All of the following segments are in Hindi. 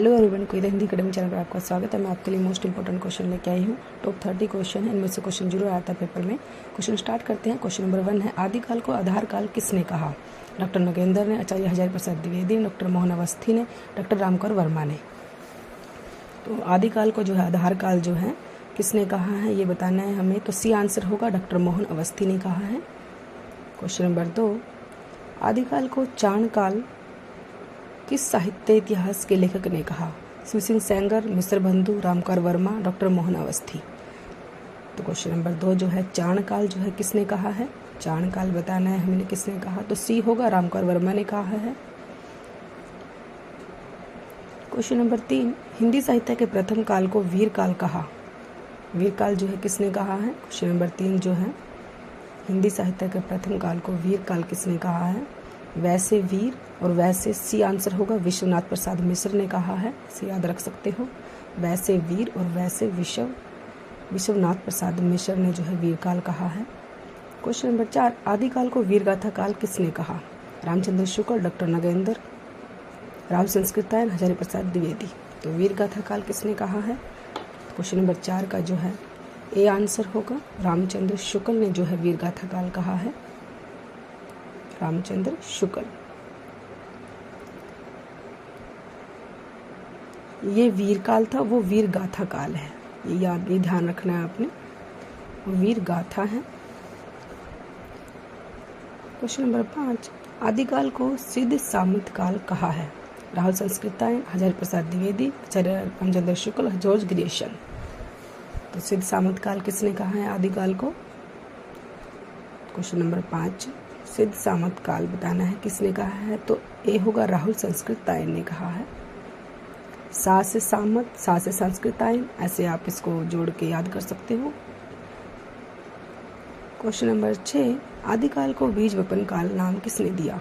हेलो एवरीवन, कोई हिंदी अकेडमी चैनल पर आपका स्वागत है। मैं आपके लिए मोस्ट इंपॉर्टेंट क्वेश्चन लेके आई हूँ। टॉप 30 क्वेश्चन है, इनमें से क्वेश्चन 0 आया था पेपर में। क्वेश्चन स्टार्ट करते हैं। क्वेश्चन नंबर 1 है, आदिकाल को आधार काल किसने कहा? डॉक्टर नगेंद्र ने, आचार्य हजारी प्रसाद द्विवेदी ने, डॉक्टर मोहन अवस्थी ने, डॉक्टर रामकर वर्मा ने। तो आदिकाल को जो है आधार काल जो है किसने कहा है ये बताना है हमें। तो सी आंसर होगा, डॉक्टर मोहन अवस्थी ने कहा है। क्वेश्चन नंबर 2, आदिकाल को चाणकाल किस साहित्य इतिहास के लेखक ने कहा? शिव सिंह सेंगर, मिश्र बंधु, रामकर वर्मा, डॉक्टर मोहन अवस्थी। तो क्वेश्चन नंबर 2 जो है चाणकाल जो है किसने कहा है? चाणकाल बताना है हमने किसने कहा। तो सी होगा, रामकर वर्मा ने कहा है। क्वेश्चन नंबर 3, हिंदी साहित्य के प्रथम काल को वीर काल कहा। वीर काल जो है किसने कहा है? क्वेश्चन नंबर 3 जो है हिंदी साहित्य के प्रथम काल को वीर काल किसने कहा है? वैसे वीर और वैसे सी आंसर होगा, विश्वनाथ प्रसाद मिश्र ने कहा है। इसे याद रख सकते हो, वैसे वीर और वैसे विश्वनाथ प्रसाद मिश्र ने जो है वीर काल कहा है। क्वेश्चन नंबर 4, आदिकाल को वीरगाथा काल किसने कहा? रामचंद्र शुक्ल, डॉक्टर नगेंद्र, राहुल संस्कृतायन, हजारी प्रसाद द्विवेदी। तो वीरगाथा काल किसने कहा है? क्वेश्चन नंबर 4 का जो है ए आंसर होगा, रामचंद्र शुक्ल ने जो है वीरगाथा काल कहा है। रामचंद्र शुक्ल। ये वीर काल था, वो वीर गाथा काल है। ये ध्यान रखना है आपने, वीर गाथा है। क्वेश्चन नंबर 5, आदिकाल को सिद्ध सामंत काल कहा है? राहुल संस्कृतायन, हजारी प्रसाद द्विवेदी, आचार्य रामचंद्र शुक्ल, जॉर्ज ग्रियर्सन। तो सिद्ध सामंत काल किसने कहा है आदिकाल को? क्वेश्चन नंबर 5 सिद्ध सामंत काल बताना है किसने कहा है। तो ए होगा, राहुल संस्कृतायन ने कहा है। सा से सामंत, सा से संस्कृतायन, ऐसे आप इसको जोड़ के याद कर सकते हो। क्वेश्चन नंबर 6, आदिकाल को बीज वपन काल नाम किसने दिया?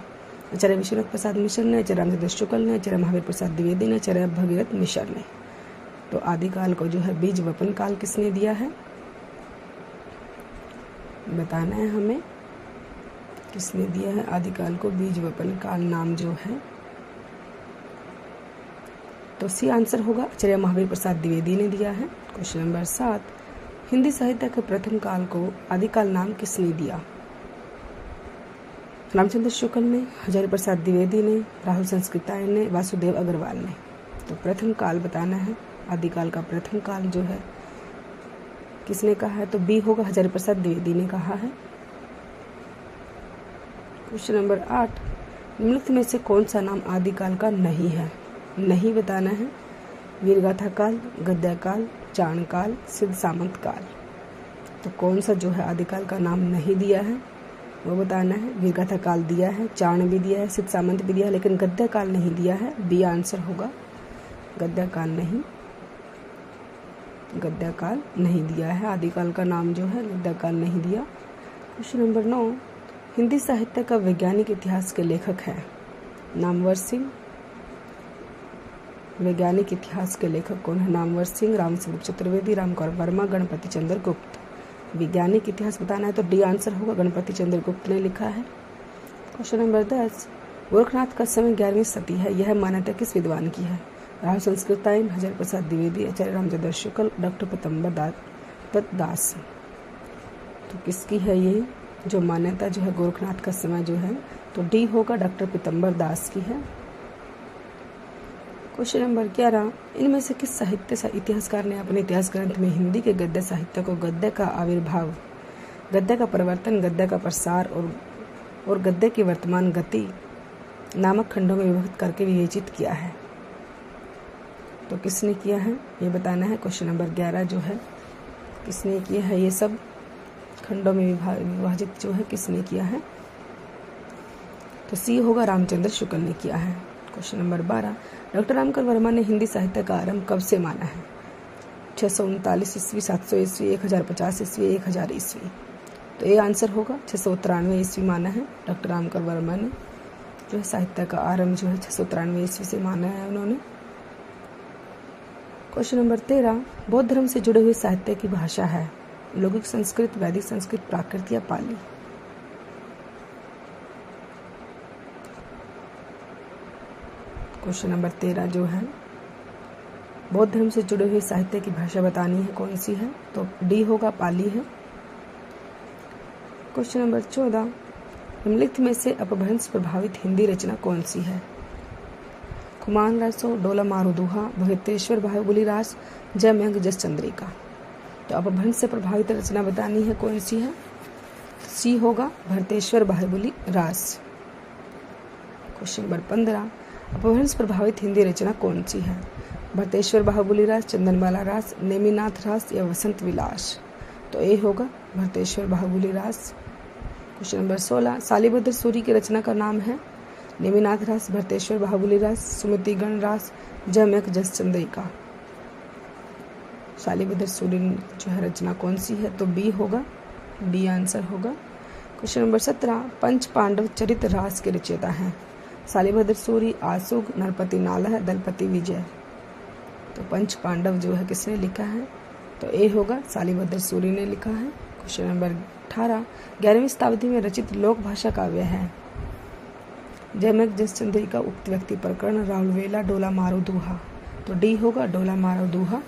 आचार्य विश्वनाथ प्रसाद मिश्र ने, आचार्य रामचंद्र शुक्ल ने, आचार्य महावीर प्रसाद द्विवेदी ने, आचार्य भगीरथ मिश्र ने। तो आदिकाल को जो है बीज वपन काल किसने दिया है बताना है हमें, किसने दिया है आदिकाल को बीज वपन काल नाम जो है। तो सी आंसर होगा, आचार्य महावीर प्रसाद द्विवेदी ने दिया है। क्वेश्चन नंबर 7, हिंदी साहित्य के प्रथम काल को आदिकाल नाम किसने दिया? रामचंद्र शुक्ल ने, हजारी प्रसाद द्विवेदी ने, राहुल संस्कृतायन ने, वासुदेव अग्रवाल ने। तो प्रथम काल बताना है, आदिकाल का प्रथम काल जो है किसने कहा है? तो बी होगा, हजारी प्रसाद द्विवेदी ने कहा है। क्वेश्चन नंबर 8, निम्नलिखित में से कौन सा नाम आदिकाल का नहीं है? नहीं बताना है, वीरगाथा काल, गद्य काल, चाणकाल, सिद्ध सामंत काल। तो कौन सा जो है आदिकाल का नाम नहीं दिया है वो बताना है। वीरगाथा काल दिया है, चाण भी दिया है, सिद्ध सामंत भी दिया है, लेकिन गद्य काल नहीं दिया है। बी आंसर होगा, गद्य काल नहीं, गद्य काल नहीं दिया है। आदिकाल का नाम जो है गद्य काल नहीं दिया। क्वेश्चन नंबर 9, हिंदी साहित्य का वैज्ञानिक इतिहास के लेखक हैं? नामवर सिंह। वैज्ञानिक इतिहास के लेखक कौन है? नामवर सिंह, रामस्वरूप चतुर्वेदी, रामकर वर्मा, गणपति चंद्र गुप्त। वैज्ञानिक इतिहास बताना है तो डी आंसर होगा, गणपति चंद्र गुप्त ने लिखा है। क्वेश्चन नंबर 10, गोरखनाथ का समय 11वीं सदी है, यह मान्यता किस विद्वान की है? राहुल संस्कृतायन, हजारी प्रसाद द्विवेदी, आचार्य रामचंद्र शुक्ल, डॉक्टर पीताम्बर दास। तो किसकी है ये जो मान्यता जो है गोरखनाथ का समय जो है? तो डी होगा, डॉक्टर पीताम्बर दास की है। क्वेश्चन नंबर 11, इनमें से किस साहित्य इतिहासकार ने अपने इतिहास ग्रंथ में हिंदी के गद्य साहित्य को गद्य का आविर्भाव, गद्य का परिवर्तन, गद्य का प्रसार और गद्य की वर्तमान गति नामक खंडों में विभक्त करके विवेचित किया है? तो किसने किया है ये बताना है। क्वेश्चन नंबर 11 जो है किसने किया है? ये सब खंडों में विभाजित जो है किसने किया है? तो सी होगा, रामचंद्र शुक्ल ने किया है। Question number 12, doctor Ramkar Verma ने हिंदी साहित्य का आरंभ कब से माना है? 639 ईस्वी, 700 ईस्वी, 1050 ईस्वी, 1000 ईस्वी। तो ये आंसर होगा, 693 ईस्वी माना है डॉक्टर रामकर वर्मा ने। जो है साहित्य का आरंभ जो है 693 ईस्वी से माना है उन्होंने। क्वेश्चन नंबर 13, बौद्ध धर्म से जुड़े हुए साहित्य की भाषा है? लौकिक संस्कृत, वैदिक संस्कृत, प्राकृत या पाली? क्वेश्चन नंबर 13 जो है बौद्ध धर्म से जुड़े हुए साहित्य की भाषा बतानी है, कौन सी है? तो डी होगा, पाली है। क्वेश्चन नंबर 14, निम्नलिखित में से अपभ्रंश प्रभावित हिंदी रचना कौन सी है? खुमान रासो, डोला मारू दुहा, भवेतेश्वर बाहुबली रास, जय मेघ जस चंद्रिका। तो अपभ्रंश से प्रभावित रचना बतानी है, कौन सी है? सी होगा, भरतेश्वर बाहुबली रास। क्वेश्चन नंबर 15, अपभ्रंश प्रभावित हिंदी रचना कौन सी है? भरतेश्वर बाहुबली रास, चंदनबाला रास, नेमिनाथ रास या वसंत विलास। तो ए होगा, भरतेश्वर बाहुबली रास। क्वेश्चन नंबर 16, शालिभद्र सूरी की रचना का नाम है? नेमिनाथ रास, भरतेश्वर बाहुबली रास, सुमतिगण रास, जय मेघ जस चंद्रिका। शालिभद्र सूरी जो है रचना कौन सी है? तो बी होगा, डी आंसर होगा। क्वेश्चन नंबर 17, पंच पांडव चरित रास के रचयिता हैं? शालिभद्र सूरी, आसुग, नरपति नालह, दलपति विजय। तो पंच पांडव जो है किसने लिखा है? तो ए होगा, शालिभद्र सूरी ने लिखा है। क्वेश्चन नंबर 18, 11वीं शताब्दी में रचित लोक भाषा काव्य है? जय मेघ जस चंद्रिका, उक्त व्यक्ति प्रकरण, राहुल वेला, डोला मारो दूहा। तो डी होगा, डोला मारो दूहा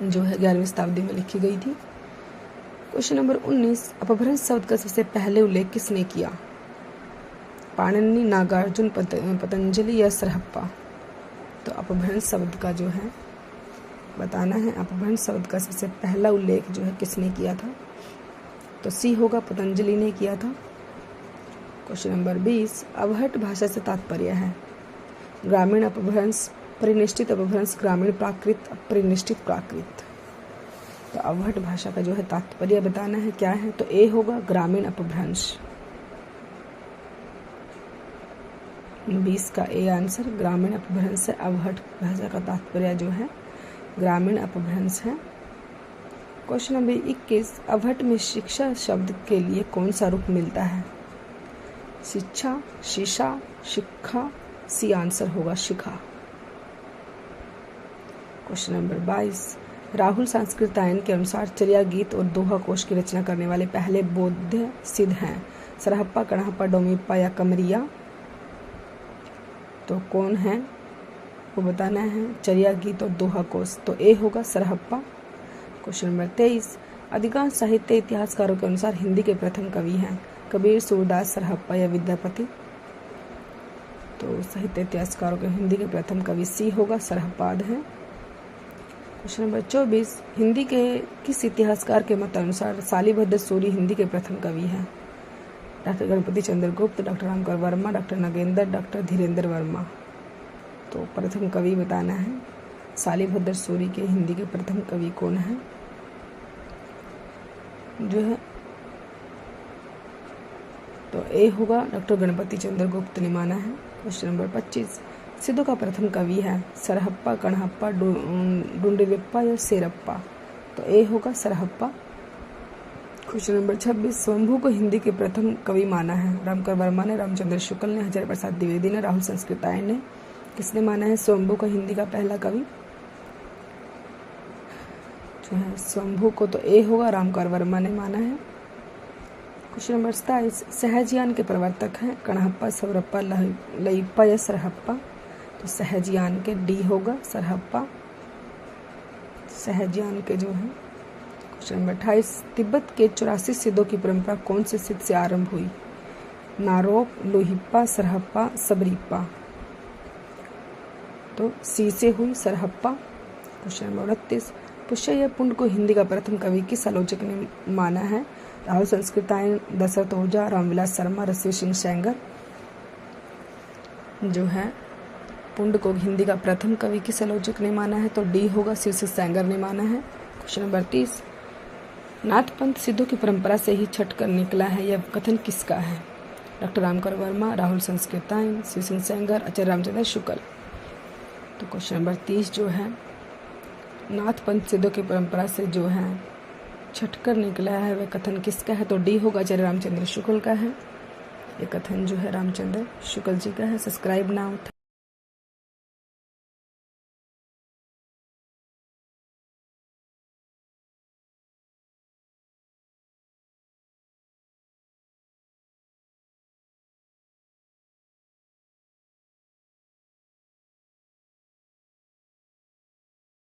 जो है 11वीं शताब्दी में लिखी गई थी। क्वेश्चन नंबर 19, अपभ्रंश शब्द का सबसे पहले उल्लेख किसने किया? पाणिनि, नागार्जुन, पतंजलि या सरहप्पा। तो अपभ्रंश शब्द का जो है बताना है, अपभ्रंश शब्द का सबसे पहला उल्लेख जो है किसने किया था? तो सी होगा, पतंजलि ने किया था। क्वेश्चन नंबर 20, अवहट भाषा से तात्पर्य है? ग्रामीण अपभ्रंश, परिनिष्ठित अपभ्रंश, ग्रामीण प्राकृत, परिनिष्ठित प्राकृत। तो अवहट भाषा का जो है तात्पर्य बताना है, क्या है? तो ए होगा, ग्रामीण अपभ्रंश। 20 का ए आंसर, ग्रामीण अपभ्रंश से अवहट भाषा का तात्पर्य जो है ग्रामीण अपभ्रंश है। क्वेश्चन नंबर 21, अवहट में शिक्षा शब्द के लिए कौन सा रूप मिलता है? शिक्षा, शिशा, शिक्षा। सी आंसर होगा, शिखा। क्वेश्चन नंबर 22, राहुल संस्कृतायन के अनुसार चर्या गीत और दोहा कोश की रचना करने वाले पहले बौद्ध सिद्ध हैं? सरहप्पा, कणहप्पा, डोमिप्पा या कमरिया। तो कौन है वो बताना है, चर्या गीत और दोहा कोश। तो ए होगा, सरहप्पा। क्वेश्चन नंबर 23, अधिकांश साहित्य इतिहासकारों के अनुसार हिंदी के प्रथम कवि हैं? कबीर, सूरदास, सरहप्पा या विद्यापति। तो साहित्य इतिहासकारों के हिंदी के प्रथम कवि सी होगा, सरहप्पाद है। क्वेश्चन नंबर 24, हिंदी के किस इतिहासकार के मत अनुसार शालिभद्र सूरी हिंदी के प्रथम कवि हैं? डॉक्टर गणपति चंद्र गुप्त, doctor Ramkar Verma, doctor Nagendra, doctor Dhirendra Verma. तो प्रथम कवि बताना है, शालिभद्र सूरी के हिंदी के प्रथम कवि कौन है जो है? तो ए होगा, डॉक्टर गणपति चंद्र गुप्त ने माना है। क्वेश्चन नंबर 25, सिद्धों का प्रथम कवि है? सरहप्पा, कणहप्पा, डुंडिविप्पा या शेरप्पा। तो ए होगा, सरहप्पा। क्वेश्चन नंबर 26, स्वयंभू को हिंदी के प्रथम कवि माना है? रामकर वर्मा ने, रामचंद्र शुक्ल ने, हजारी प्रसाद द्विवेदी ने, राहुल संस्कृतायन ने। किसने माना है स्वयंभू को हिंदी का पहला कवि जो है स्वयंभू को? तो ए होगा, रामकर वर्मा ने माना है। क्वेश्चन नंबर 27, सहजयान के प्रवर्तक हैं? कणहप्पा, सौरप्पा, लइप्पा या सरहप्पा। तो सहजयान के डी होगा, सरहप्पा। सहजयान के जो है। क्वेश्चन नंबर 28, तिब्बत के 84 सिद्धों की परंपरा कौन से सिद्ध से आरंभ हुई? नारोप, लोहिप्पा, सरहप्पा, सबरीप्पा। तो सी से हुई, सरहप्पा। क्वेश्चन नंबर 29, पुष्य या पुंड को हिंदी का प्रथम कवि किस आलोचक ने माना है? राहुल संस्कृतायन, दशरथ ओझा, रामविलास शर्मा, ऋषि सिंह सेंगर। जो है पुंड को हिंदी का प्रथम कवि किस आलोचक ने माना है? तो डी होगा, ऋषि सेंगर ने माना है। क्वेश्चन नंबर 30, नाथपंथ सिद्धों की परंपरा से ही छठ कर निकला है, यह कथन किसका है? डॉक्टर रामकर वर्मा, राहुल संस्कृतायन, ऋषि सिंह सेंगर, आचार्य रामचंद्र शुक्ल। तो क्वेश्चन नंबर 30 जो है नाथपंथ सिद्धों की परंपरा से जो है छठ कर निकला है, वह कथन किसका है? तो डी होगा, आचार्य रामचंद्र शुक्ल का है। ये कथन जो है रामचंद्र शुक्ल जी का है। Subscribe now.